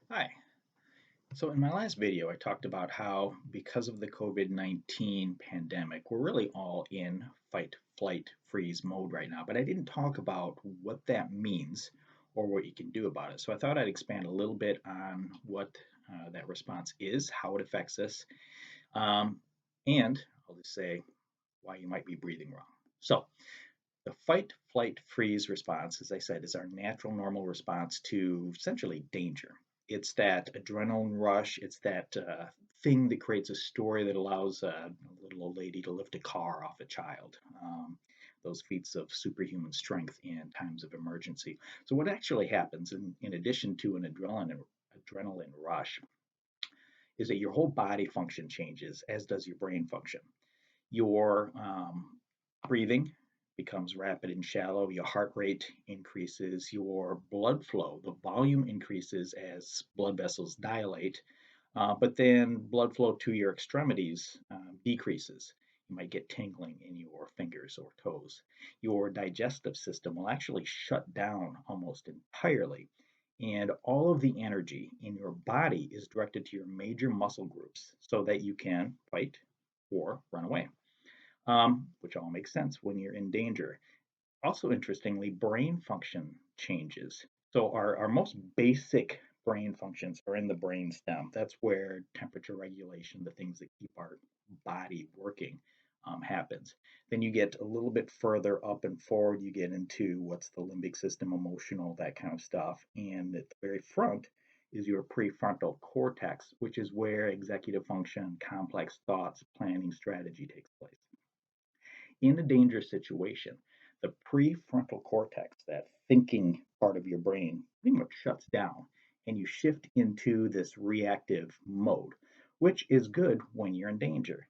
Hi. So in my last video, I talked about how because of the COVID-19 pandemic, we're really all in fight, flight, freeze mode right now. But I didn't talk about what that means or what you can do about it. So I thought I'd expand a little bit on what that response is, how it affects us, um, and I'll just say why you might be breathing wrong. So the fight, flight, freeze response, as I said, is our natural, normal response to essentially danger. It's that adrenaline rush. It's that thing that creates a story that allows a little old lady to lift a car off a child. Those feats of superhuman strength in times of emergency. So, what actually happens, in addition to an adrenaline rush, is that your whole body function changes, as does your brain function. Your breathing becomes rapid and shallow, your heart rate increases, your blood flow, the volume increases as blood vessels dilate, but then blood flow to your extremities decreases. You might get tingling in your fingers or toes. Your digestive system will actually shut down almost entirely. And all of the energy in your body is directed to your major muscle groups so that you can fight or run away, which all makes sense when you're in danger. Also, interestingly, brain function changes. So, our most basic brain functions are in the brain stem. That's where temperature regulation, the things that keep our body working, happens. Then you get a little bit further up and forward, you get into what's the limbic system, emotional, that kind of stuff. And at the very front is your prefrontal cortex, which is where executive function, complex thoughts, planning, strategy takes place. In a dangerous situation, the prefrontal cortex, that thinking part of your brain, pretty much shuts down and you shift into this reactive mode, which is good when you're in danger.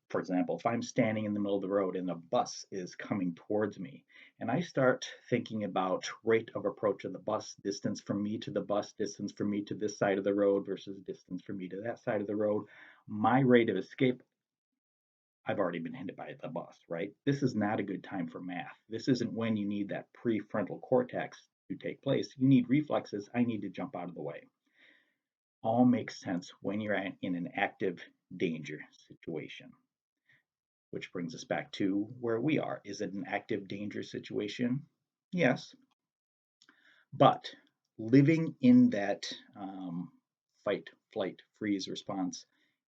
For example, if I'm standing in the middle of the road and a bus is coming towards me, and I start thinking about rate of approach of the bus, distance from me to the bus, distance from me to this side of the road versus distance from me to that side of the road, my rate of escape, I've already been hit by the bus, right? This is not a good time for math. This isn't when you need that prefrontal cortex to take place. You need reflexes. I need to jump out of the way. All makes sense when you're in an active danger situation, which brings us back to where we are. Is it an active danger situation? Yes, but living in that fight, flight, freeze response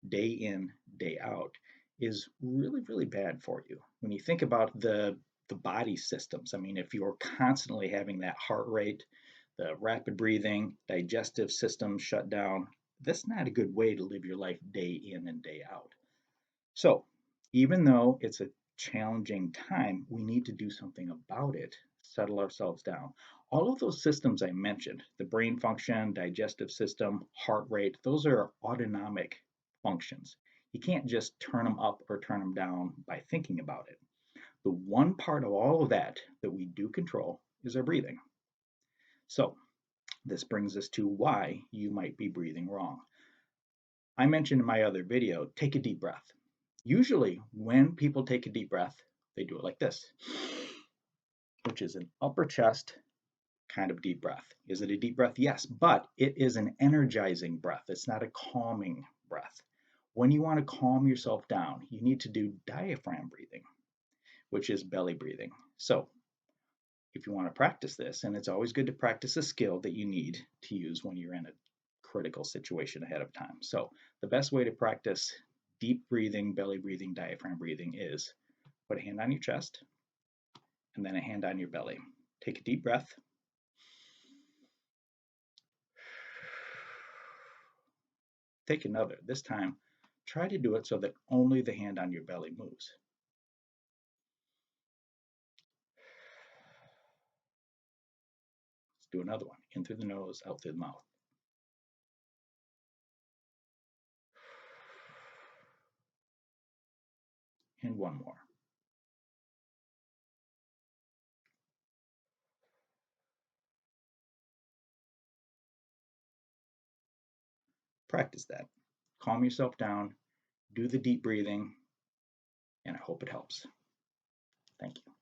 day in, day out is really, really bad for you. When you think about the body systems, I mean, if you're constantly having that heart rate, the rapid breathing, digestive system shut down, that's not a good way to live your life day in and day out. So, even though it's a challenging time, we need to do something about it, settle ourselves down. All of those systems I mentioned, the brain function, digestive system, heart rate, those are autonomic functions. You can't just turn them up or turn them down by thinking about it. The one part of all of that that we do control is our breathing. So, this brings us to why you might be breathing wrong. I mentioned in my other video, take a deep breath. Usually, when people take a deep breath, they do it like this, which is an upper chest kind of deep breath. Is it a deep breath? Yes, but it is an energizing breath. It's not a calming breath. When you want to calm yourself down, you need to do diaphragm breathing, which is belly breathing. So, if you want to practice this, and it's always good to practice a skill that you need to use when you're in a critical situation ahead of time. So, the best way to practice deep breathing, belly breathing, diaphragm breathing is put a hand on your chest and then a hand on your belly. Take a deep breath. Take another. This time, try to do it so that only the hand on your belly moves. Let's do another one. In through the nose, out through the mouth. And one more. Practice that. Calm yourself down, do the deep breathing, and I hope it helps. Thank you.